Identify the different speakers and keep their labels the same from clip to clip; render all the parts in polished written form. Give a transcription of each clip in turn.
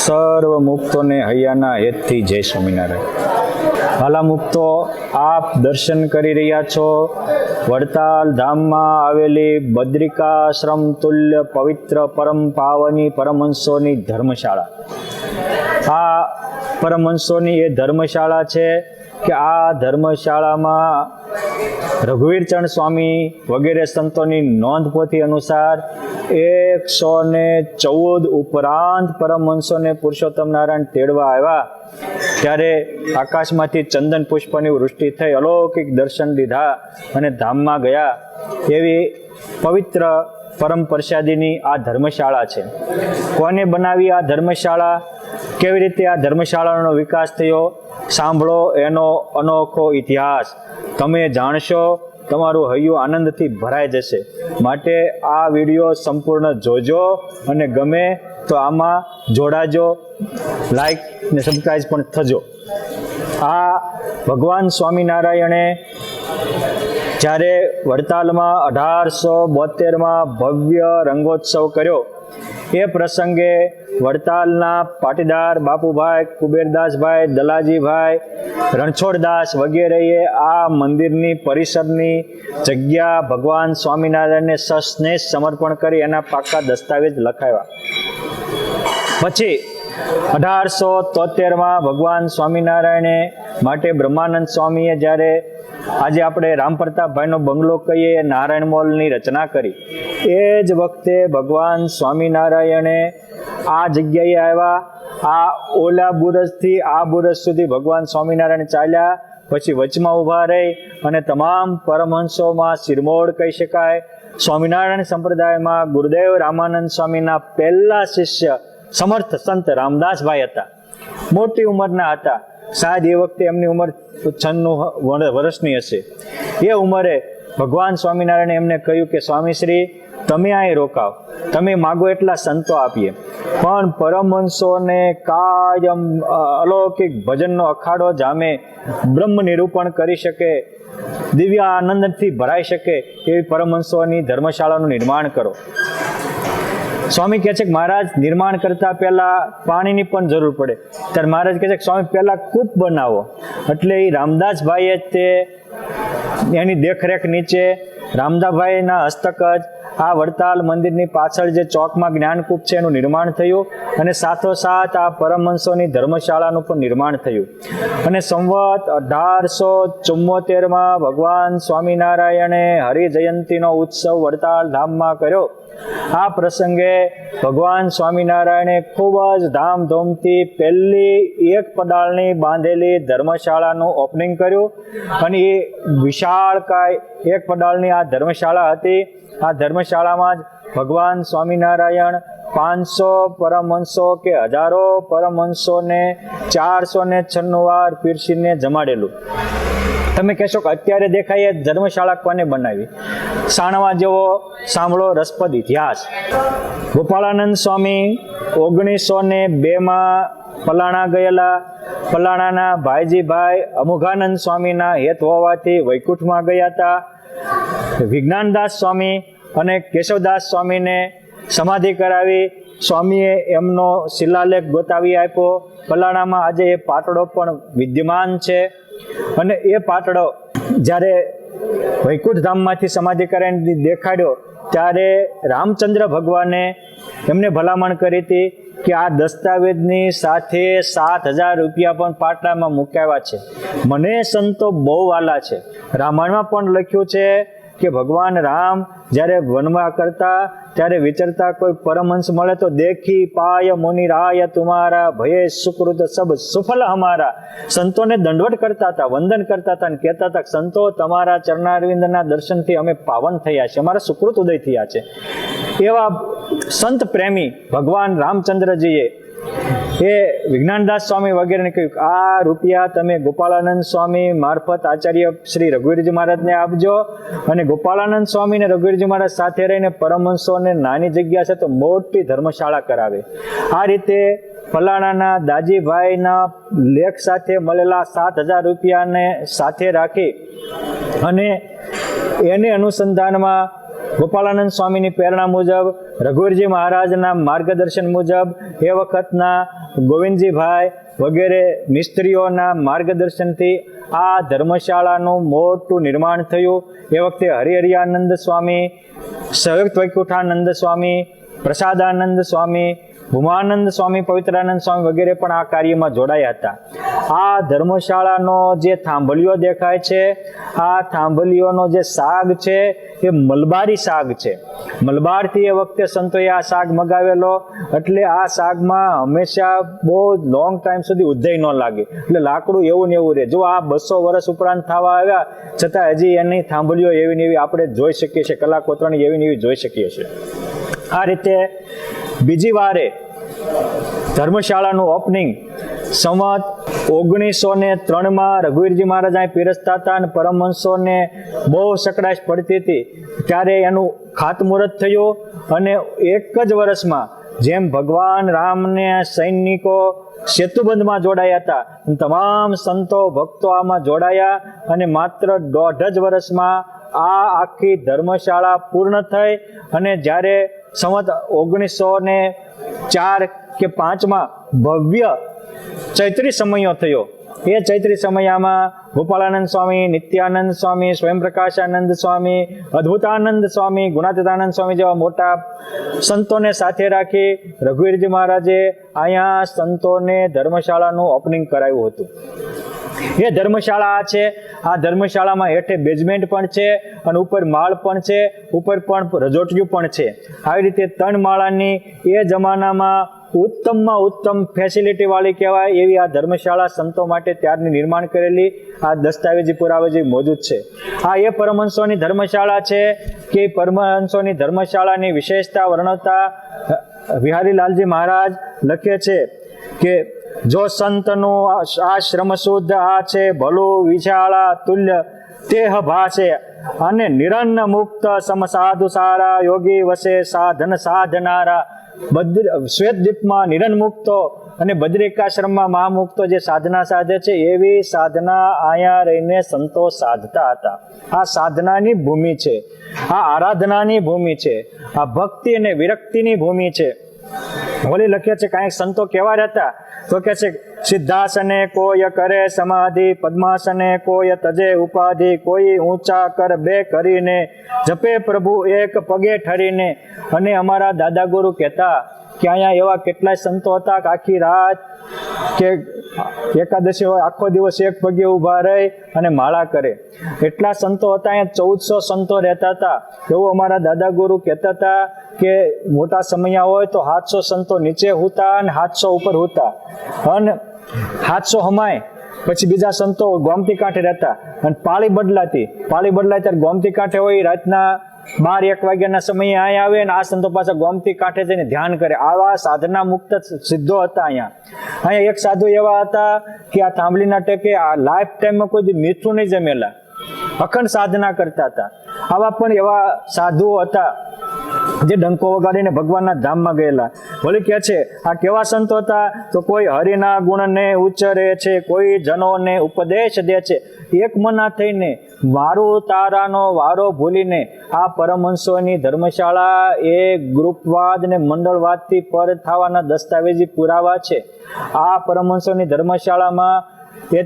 Speaker 1: સર્વ મુક્તોને હૈયાના હેતથી જય સ્વામિનારાયણ। વાલા મુક્તો, આપ દર્શન કરી રહ્યા છો વડતાલ ધામમાં આવેલી બદ્રિકાશ્રમ તુલ્ય પવિત્ર પરમ પાવની પરમહંસોની ધર્મશાળા। આ પરમહંસોની એ ધર્મશાળા છે કે આ ધર્મશાળામાં રઘુવીરચંદ સ્વામી વગેરે સંતોની નોંધપોથી અનુસાર 114 ઉપરાંત પરમહંસોને પુરુષોત્તમ નારાયણ તેડવા આવ્યા ત્યારે આકાશમાંથી ચંદન પુષ્પની વૃષ્ટિ થઈ, અલૌકિક દર્શન લીધા અને ધામમાં ગયા એવી પવિત્ર પરમ પ્રસાદીની આ ધર્મશાળા છે। કોને બનાવી આ ધર્મશાળા, કેવી રીતે આ ધર્મશાળાનો વિકાસ થયો, સાંભળો એનો અનોખો ઇતિહાસ। તમે જાણશો, તમારું હૈયું આનંદથી ભરાઈ જશે। માટે આ વિડીયો સંપૂર્ણ જોજો અને ગમે તો આમાં જોડાજો, લાઈક ને સબસ્ક્રાઇબ પણ થજો। આ ભગવાન સ્વામિનારાયણે જ્યારે વડતાલમાં 1872માં ભવ્ય રંગોત્સવ કર્યો એ પ્રસંગે વડતાલના પાટીદાર બાપુભાઈ, કુબેરદાસભાઈ, દલાજીભાઈ, રણછોડદાસ વગેરેએ આ મંદિરની પરિસરની જગ્યા ભગવાન સ્વામિનારાયણને સસ્નેહ સમર્પણ કરી એના પાકા દસ્તાવેજ લખાવ્યા। પછી 1873માં ભગવાન સ્વામિનારાયણે માટે બ્રહ્માનંદ સ્વામીએ જ્યારે આજે આપણે રામ પ્રતાપભાઈનો બંગલો કહીએ એ નારાયણ મોલની રચના કરી, એ જ વખતે ભગવાન સ્વામિનારાયણે આ જગ્યાએ આવ્યા। આ ઓલા બુરજથી આ બુરજ સુધી ભગવાન સ્વામિનારાયણ ચાલ્યા, પછી વચમાં ઊભા રહી અને તમામ પરમહંસોમાં શિરમોર કહી શકાય। સ્વામિનારાયણ સંપ્રદાયમાં ગુરુદેવ રામાનંદ સ્વામીના પહેલા શિષ્ય સમર્થ સંત રામદાસભાઈ હતા, મોટી ઉંમરના હતા, શાયદ એ વખતે એમની ઉંમર 96 વર્ષની હશે। એ ઉંમરે ભગવાન સ્વામિનારાયણે એમને કહ્યું કે સ્વામીશ્રી, તમે અહીં રોકાવ, તમે માગો એટલા સંતો આપીએ, પણ પરમહંસોને કાયમ અલૌકિક ભજનનો અખાડો જામે, બ્રહ્મ નિરૂપણ કરી શકે, દિવ્ય આનંદથી ભરાઈ શકે એવી પરમહંસોની ધર્મશાળાનું નિર્માણ કરો। સ્વામી કહે છે કે મહારાજ, નિર્માણ કરતા પહેલા પાણીની પણ જરૂર પડે, ત્યારે મહારાજ કહે છે કે સ્વામી પહેલા કૂપ બનાવો। એટલે એ રામદાસભાઈએ તે એની દેખરેખ નીચે રામદાસભાઈના હસ્તક જ આ વડતાલ મંદિરની પાછળ જે ચોકમાં જ્ઞાનકૂપ છે એનું નિર્માણ થયું અને સાથોસાથ આ પરમહંસોની ધર્મશાળાનું પણ નિર્માણ થયું। અને સંવત 1874માં ભગવાન સ્વામિનારાયણે હરિજયંતીનો ઉત્સવ વડતાલ ધામમાં કર્યો। આ પ્રસંગે ભગવાન સ્વામિનારાયણે ખૂબ જ ધામધૂમથી પહેલી એક પડાળની બાંધેલી ધર્મશાળાનું ઓપનિંગ કર્યું અને એ વિશાળકાય એક પડાળની આ ધર્મશાળા હતી। આ ધર્મશાળામાં જ ભગવાન સ્વામિનારાયણ 500 પરમહંસો કે હજારો પરમહંસોને 496 વાર પીરસીને જમાડેલું। તમે કહેશો કે અત્યારે દેખાય એ ધર્મશાળા કોને બનાવી? સાણવા જેવો સાંભળો રસપ્રદ ઇતિહાસ। ગોપાળાનંદ સ્વામી 1902માં પલાણા ગયેલા। પલાણાના ભાઈજીભાઈ અમુઘાનંદ સ્વામીના હેત હોવાથી વૈકુંઠમાં ગયા હતા। વિજ્ઞાનદાસ સ્વામી અને કેશવદાસ સ્વામીને સમાધિ કરાવી, સ્વામીએ એમનો શિલાલેખ ગોતાવી આપ્યો। પલાણામાં આજે એ પાટડો પણ વિદ્યમાન છે અને એ પાટડો જ્યારે વૈકુંઠ ધામમાંથી સમાધિ કરાવીને દેખાડ્યો ત્યારે રામચંદ્ર ભગવાને એમને ભલામણ કરી હતી કે આ દસ્તાવેજની સાથે 7,000 રૂપિયા પણ પાટલામાં મુકાવ્યા છે। મને સંતો બહુ વાલા છે। રામાયણમાં પણ લખ્યું છે કે ભગવાન રામ જ્યારે વનમાં કરતા ત્યારે વિચરતા કોઈ પરમહંસ મળે તો દેખી પાય મુનિ રાય તુમારા ભયે સુકૃત સબ સુફલ હમારા। સંતોને દંડવટ કરતા હતા, વંદન કરતા હતા અને કહેતા હતા સંતો, તમારા ચરણારવિંદના દર્શનથી અમે પાવન થયા છે, અમારા સુકૃત ઉદય થયા છે। એવા સંત પ્રેમી ભગવાન રામચંદ્રજીએ એ વિજ્ઞાનદાસ સ્વામી વગેરેને કહ્યું આ રૂપિયા તમે ગોપાળાનંદ સ્વામી મારફત આચાર્ય શ્રી રઘુવીરજી મહારાજને આપજો અને ગોપાળાનંદ સ્વામી ને રઘુવીરજી મહારાજ સાથે રહીને પરમહંસોને નાની જગ્યા છે તો મોટી ધર્મશાળા કરાવે। આ રીતે ફલાણાના દાજીભાઈના લેખ સાથે મળેલા 7,000 રૂપિયાને સાથે રાખી અને એને અનુસંધાનમાં ગોપાળાનંદ સ્વામીની પ્રેરણા મુજબ રઘુવીરજી મહારાજના માર્ગદર્શન મુજબ એ વખતના ગોવિંદજીભાઈ વગેરે મિસ્ત્રીઓના માર્ગદર્શનથી આ ધર્મશાળાનું મોટું નિર્માણ થયું. એ વખતે હરિહરિયાનંદ સ્વામી, સંયુક્ત વૈકુંઠાનંદ સ્વામી, પ્રસાદાનંદ સ્વામી, ભૂમાનંદ સ્વામી, પવિત્રાનંદ સ્વામી વગેરે પણ આ કાર્યમાં જોડાયા હતા. આ ધર્મશાળાનો જે થાંભલીઓ દેખાય છે, આ થાંભલીઓનો જે સાગ છે એ મલબારી સાગ છે. મલબારથી એ વખતે સંતોએ આ સાગ મગાવેલો, એટલે આ સાગમાં હંમેશા બહુ લોંગ ટાઈમ સુધી ઉધઈ ન લાગે, એટલે લાકડું એવું ને એવું રહે. જો આ 200 વર્ષ ઉપરાંત થવા આવ્યા છતાં હજી એની થાંભલીઓ એવી ને એવી આપણે જોઈ શકીએ છીએ, કલા કોતરણી એવી ને એવી જોઈ શકીએ છીએ. આ રીતે બીજી વારે ધર્મશાળાનું ઓપનિંગ સંવત 1903 રઘુવીરજી મહારાજ અહીં પીરસતા હતા અને પરમહંસોને બહુ સકડાશ પડતી હતી, ત્યારે એનું ખાતમુહૂર્ત થયું. અને એક જ વર્ષમાં જેમ ભગવાન રામને સૈનિકો સેતુબંધમાં જોડાયા હતા, તમામ સંતો ભક્તો આમાં જોડાયા અને માત્ર 1.5 જ વર્ષમાં આ આખી ધર્મશાળા પૂર્ણ થઈ. અને જ્યારે સંવત 1904 કે 5 ભવ્ય ચૈત્રી સમયો થયો. એ ચૈત્રી સમયમાં ગોપાળાનંદ સ્વામી, નિત્યાનંદ સ્વામી, સ્વયંપ્રકાશાનંદ સ્વામી, અદ્ભુતાનંદ સ્વામી, ગુણાતીતાનંદ સ્વામી જેવા મોટા સંતોને સાથે રાખી રઘુવીરજી મહારાજે અહીંયા સંતોને ધર્મશાળાનું ઓપનિંગ કરાવ્યું હતું. એ ધર્મશાળા છે. આ ધર્મશાળામાં હેઠે બેઝમેન્ટ પણ છે અને ઉપર માળ પણ છે, ઉપર પણ રજોટિયું પણ છે. આવી રીતે 3 માળાની એ જમાનામાં ઉત્તમમાં ઉત્તમ ફેસિલિટી વાળી કહેવાય એવી આ ધર્મશાળા સંતો માટે ત્યારની નિર્માણ કરેલી આ દસ્તાવેજી પુરાવેજી મોજૂદ છે. આ એ પરમહંસોની ધર્મશાળા છે કે પરમહંસોની ધર્મશાળાની વિશેષતા વર્ણવતા વિહારીલાલજી મહારાજ લખે છે કે જો સંતનું આશ્રમ શુદ્ધ આ છે, ભલું વિશાળા તુલ્ય તેહ ભાષે અને નિરન્ન મુક્ત સમસાધુ સારા યોગી વસે સાધન સાધનારા. શ્વેતદ્વીપમાં નિરન મુક્તો અને બદ્રિકાશ્રમમાં મહામુક્તો જે સાધના સાધે છે એવી સાધના અહીંયા રહીને સંતો સાધતા હતા. આ સાધનાની ભૂમિ છે, આ આરાધનાની ભૂમિ છે, આ ભક્તિ અને વિરક્તિની ભૂમિ છે. વળી લખે છે કાંઈક સંતો કેવા રહેતા તો કે છે સિદ્ધાસને કોઈ કરે સમાધિ, પદ્માસને કોઈ તજે ઉપાધિ, કોઈ ઊંચા કર 2 કરીને, જપે પ્રભુ એક પગે ઠરીને. અને અમારા દાદા ગુરુ કહેતા કે અહીંયા એવા કેટલાય સંતો હતા કે આખી રાત કે એકાદશી હોય આખો દિવસ એક પગે ઊભા રહી અને માળા કરે. એટલા સંતો હતા. અહીંયા 1400 સંતો રહેતા હતા એવું અમારા દાદા ગુરુ કહેતા હતા કે મોટા સમયા હોય તો 700 સંતો નીચે હુતા અને 700 ઉપર હુતા. અને 700 હમાય પછી બીજા સંતો ગોમતી કાંઠે રહેતા અને પાળી બદલાય ત્યારે ગોમતી કાંઠે હોય રાતના 12-1 વાગ્યાના સમયે અહીંયા આવે અને આ સંતો પાછા ગોમતી કાંઠે જઈને ધ્યાન કરે. આવા સાધના મુક્ત સિદ્ધો હતા. અહીંયા એક સાધુ એવા હતા કે આ થાંભલીના ટેકે આ લાઈફ ટાઈમમાં કોઈ મીઠું નહીં જમેલા, અખંડ સાધના કરતા હતા. આવા પણ એવા સાધુઓ હતા જે ડંકો વગાડીને ભગવાનના ધામમાં ગયેલા. વળી કે છે આ કેવા સંતો હતા તો કોઈ હરિના ગુણને ઉચ્ચરે છે, કોઈ જનોને ઉપદેશ દે છે, એક મના થઈને વારો તારાનો વારો ભૂલીને. આ પરમહંસોની ધર્મશાળા એ ગ્રુપવાદ ને મંડળવાદથી પર થવાના દસ્તાવેજી પુરાવા છે. આ પરમહંસોની ધર્મશાળામાં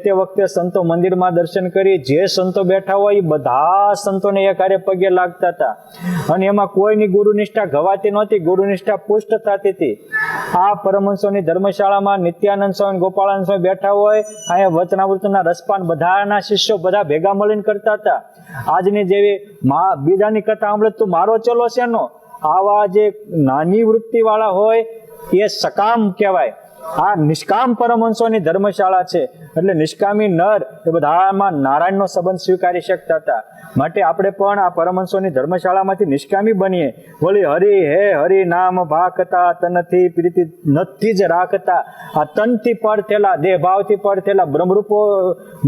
Speaker 1: તે વખતે સંતો મંદિરમાં દર્શન કરી જે સંતો બેઠા હોય એ બધા સંતોને એક હારે પગે લાગતા હતા અને એમાં કોઈની ગુરુનિષ્ઠા ગવાતી નહોતી, ગુરુનિષ્ઠા પુષ્ટ થતી હતી. આ પરમહંસોની ધર્મશાળામાં નિત્યાનંદ સ્વામી, ગોપાળાનંદ સ્વામી બેઠા હોય, અહીંયા વચનામૃતના રસપાન બધાના શિષ્યો બધા ભેગા મળીને કરતા હતા. આજની જેવી બીજાની કથા સાંભળે તો મારો ચલો શેનો, આવા જે નાની વૃત્તિ વાળા હોય એ સકામ કહેવાય. આ નિષ્કામ પરમહંસોની ધર્મશાળા છે. એટલે નિષ્કામી નર એ બધામાં નારાયણનો સંબંધ સ્વીકારી શકતા હતા. માટે આપણે પણ આ પરમહંસોની ધર્મશાળામાંથી નિષ્કામી બનીએ. વળી હરિ હે હરિ નામ ભાખતા, તનથી પ્રીતિ નથી જ રાખતા. આ તનથી પર થયેલા, દેહ ભાવથી પર થયેલા બ્રહ્મરૂપો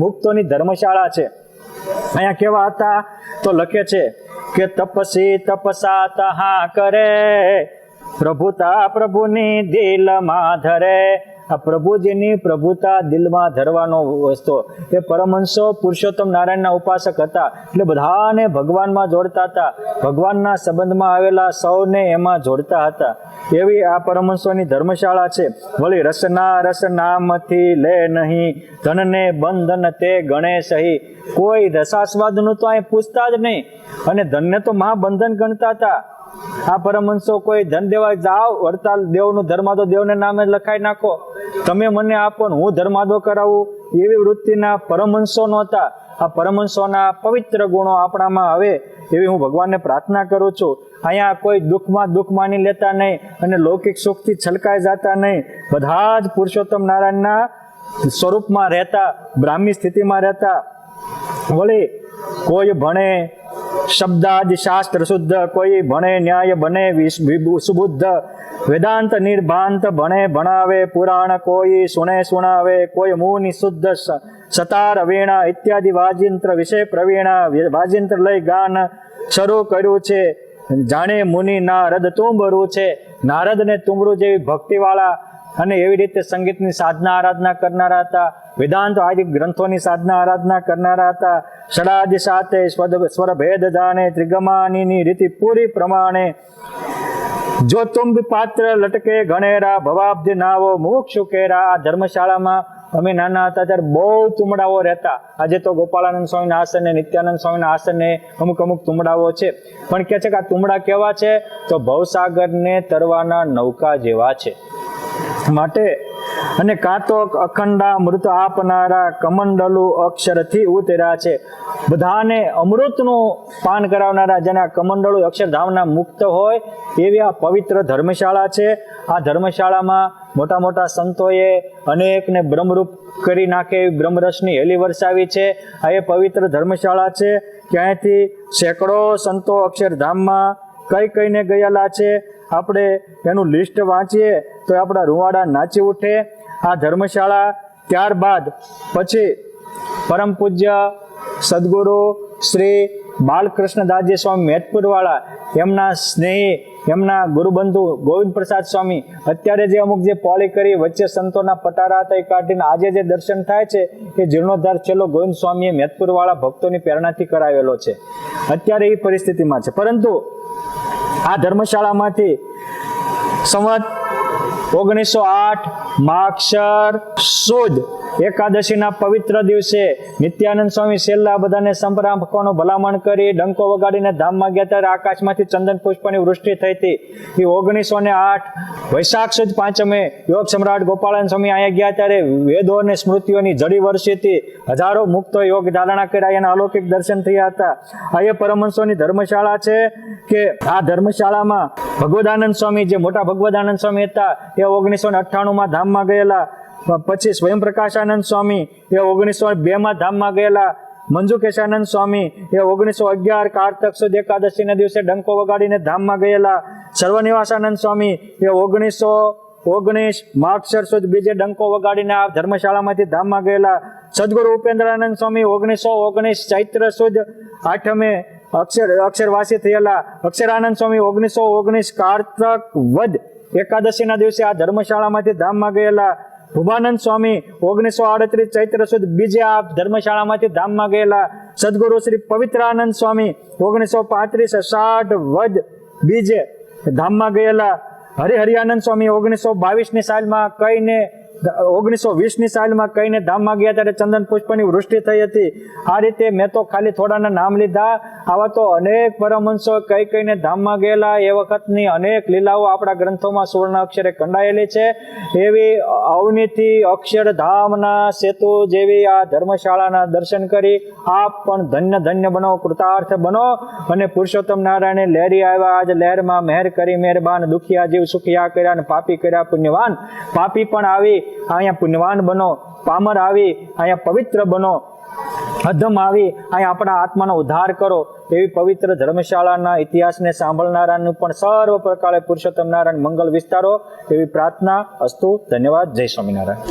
Speaker 1: મુક્તોની ધર્મશાળા છે. અહીંયા કેવા હતા તો લખે છે કે તપસી તપસા તહા કરે, પ્રભુતા પ્રભુની દિલમાં ધરે, આ પ્રભુજીની પ્રભુતા દિલમાં ધરવાનો વસ્તુ. એ પરમહંસો પુરુષોત્તમ નારાયણના ઉપાસક હતા, એટલે બધાને ભગવાનમાં જોડતા હતા, ભગવાનના સંબંધમાં આવેલા સૌને એમાં જોડતા હતા. એવી આ પરમહંસોની ધર્મશાળા છે. વળી રસના રસ નામથી લે નહીં, ધનને બંધન તે ગણે સહી. કોઈ રસાસ્વાદનું તો અહીં પૂછતા જ નહીં, અને ધનને તો મહાબંધન ગણતા હતા. આ પરમહંસો કોઈ ધન દેવા જાઓ, વડતાલ દેવનું ધર્માદો દેવને નામે લખાઈ નાખો, તમે મને આપો ને હું ધર્માદો કરાવું, એવી વૃત્તિના પરમહંસો નહોતા. આ પરમહંસોના પવિત્ર ગુણો આપણામાં આવે એવી હું ભગવાનને પ્રાર્થના કરું છું. અહીંયા કોઈ દુઃખમાં દુઃખ માની લેતા નહીં અને લૌકિક સુખથી છલકાઈ જતા નહીં. બધા જ પુરુષોત્તમ નારાયણના સ્વરૂપમાં રહેતા, બ્રાહ્મી સ્થિતિમાં રહેતા. વળી કોઈ ભણે શબ્દાદિ શાસ્ત્ર શુદ્ધ, કોઈ ભણે ન્યાય બને સુબુદ્ધ, વેદાંત નિર્ભાંત ભણે ભણાવે પુરાણ, કોઈ સુણે સુણાવે, કોઈ મુનિ શુદ્ધ સતાર વીણા ઇત્યાદિ વાજિંત્ર વિશે પ્રવીણા. વાજિંત્ર લઈ ગાન શરૂ કર્યું છે, જાણે મુનિ નારદ તુંબરું છે. નારદ ને તુંબરું જેવી ભક્તિવાળા અને એવી રીતે સંગીતની સાધના આરાધના કરનારા હતા. વેદાંત આદિ ગ્રંથોની સાધના આરાધના કરનારા હતા. ષડાદિ સાથે સ્વર ભેદ જાણે, ત્રિગમાની રીતિ પૂરી પ્રમાણે. જો તુંબ પાત્ર લટકે ગણેરા, ભવાબ્ધિ નાવો મુક્ષુ કેરા. આ ધર્મશાળામાં અમે નાના હતા ત્યારે બહુ તુમડાઓ રહેતા. આજે તો ગોપાળાનંદ સ્વામીના આસને, નિત્યાનંદ સ્વામીના આસને અમુક તુમડાઓ છે. પણ કે છે કે આ તુમડા કેવા છે? તો ભવસાગરને તરવાના નૌકા જેવા છે. માટે અને કાં તો અખંડા મૃત આપનારા કમંડલુ અક્ષરથી ઉતર્યા છે. બધાને અમૃતનું પાન કરાવનારા, જેના કમંડળુ અક્ષરધામના મુક્ત હોય એવી આ પવિત્ર ધર્મશાળા છે. આ ધર્મશાળામાં મોટા મોટા સંતોએ અનેકને બ્રહ્મરૂપ કરી નાખે એવી બ્રહ્મરસની હેલી વરસાવી છે. આ એ પવિત્ર ધર્મશાળા છે. ક્યાંયથી સેંકડો સંતો અક્ષરધામમાં કઈ કઈને ગયેલા છે. આપણે એનું લિસ્ટ વાંચીએ તો આપણા રૂવાડા નાચી ઉઠે. આ ધર્મશાળા ત્યારબાદ પછી પરમ પૂજ્ય સદગુરુ શ્રી બાલકૃષ્ણદાસજી સ્વામી મેદપુરવાળા, એમના સ્નેહી, એમના ગુરુબંધુ ગોવિંદ પ્રસાદ સ્વામી, અત્યારે જે અમુક જે પોળી કરી વચ્ચે સંતોના પટારા હતા એ કાઢીને આજે જે દર્શન થાય છે એ જીર્ણોદ્ધાર છેલ્લો ગોવિંદ સ્વામીએ મેદપુરવાળા ભક્તોની પ્રેરણાથી કરાવેલો છે. અત્યારે એ પરિસ્થિતિમાં છે. પરંતુ આ ધર્મશાળામાંથી સંવત 1908 માગશર સુદ એકાદશીના પવિત્ર દિવસે નિત્યાનંદ સ્વામી છેલ્લા બધાને સંપ્રાપકોનો ભલામણ કરી ડંકો વગાડીને ધામમાં ગયા ત્યારે આકાશમાંથી ચંદન પુષ્પની વૃષ્ટિ થઈ હતી. એ 1908 વૈશાખ સુદ પાંચમે યોગ સમ્રાટ ગોપાળાનંદ સ્વામી અહીંયા ગયા ત્યારે વેદો અને સ્મૃતિઓની જડી વર્ષી હતી. હજારો મુક્તો યોગ ધારણા કર્યા, એના અલૌકિક દર્શન થયા હતા. આ એ પરમહંસોની ધર્મશાળા છે કે આ ધર્મશાળામાં ભગવદાનંદ સ્વામી, જે મોટા ભગવદાનંદ સ્વામી હતા, એ 1998 ધામમાં ગયેલા. પછી સ્વયં પ્રકાશાનંદ સ્વામી એ 1902 ધામમાં ગયેલા. મંજુકેશાનંદ સ્વામી એ 1911 કારતક સુદ એકાદશીના દિવસે ડંકો વગાડીને ધામમાં ગયેલા. સર્વનિવાસાનંદ સ્વામી એ 1919 માગશર સુદ બીજે ડંકો વગાડીને આ ધર્મશાળામાંથી ધામમાં ગયેલા. સદગુરુ ઉપેન્દ્રાનંદ સ્વામી 1919 ચૈત્ર સુદ આઠમે અક્ષરવાસી થયેલા. અક્ષરાનંદ સ્વામી 1919 કારતક વદ એકાદશીના દિવસે આ ધર્મશાળામાંથી ધામમાં ગયેલા. ભૂમાનંદ સ્વામી 1938 ચૈત્ર સુદ બીજે આ ધર્મશાળામાંથી ધામમાં ગયેલા. સદગુરુ શ્રી પવિત્રાનંદ સ્વામી 1935 અષાઢ વદ બીજે ધામમાં ગયેલા. હરિહરિયાનંદ સ્વામી 1922 સાલમાં કઈને 1920 સાલમાં કઈને ધામમાં ગયા ત્યારે ચંદન પુષ્પની વૃષ્ટિ થઈ હતી. આ રીતે મેં તો ખાલી થોડાના નામ લીધા. આવા તો અનેક પરમહંસો કઈને ધામમાં ગયેલા. એ વખતની અનેક લીલાઓ આપણા ગ્રંથોમાં સુવર્ણ અક્ષરે કંડાયેલી છે. એવી અવનીથી અક્ષરધામના સેતુ જેવી આ ધર્મશાળાના દર્શન કરી આપ પણ ધન્ય ધન્ય બનો, કૃતાર્થ બનો. અને પુરુષોત્તમ નારાયણે લહેરી આવ્યા. આજ લહેરમાં મહેર કરી મહેરબાન, દુખિયા જીવ સુખિયા કર્યા અને પાપી કર્યા પુણ્યવાન. પાપી પણ આવી અહીંયા પુણ્યવાન બનો, પામર આવી અહીંયા પવિત્ર બનો, અધમ આવી અહીંયા આપણા આત્માનો ઉદ્ધાર કરો. એવી પવિત્ર ધર્મશાળાના ઇતિહાસને સાંભળનારાનું પણ સર્વ પ્રકારે પુરુષોત્તમ નારાયણ મંગલ વિસ્તારો એવી પ્રાર્થના. અસ્તુ. ધન્યવાદ. જય સ્વામિનારાયણ.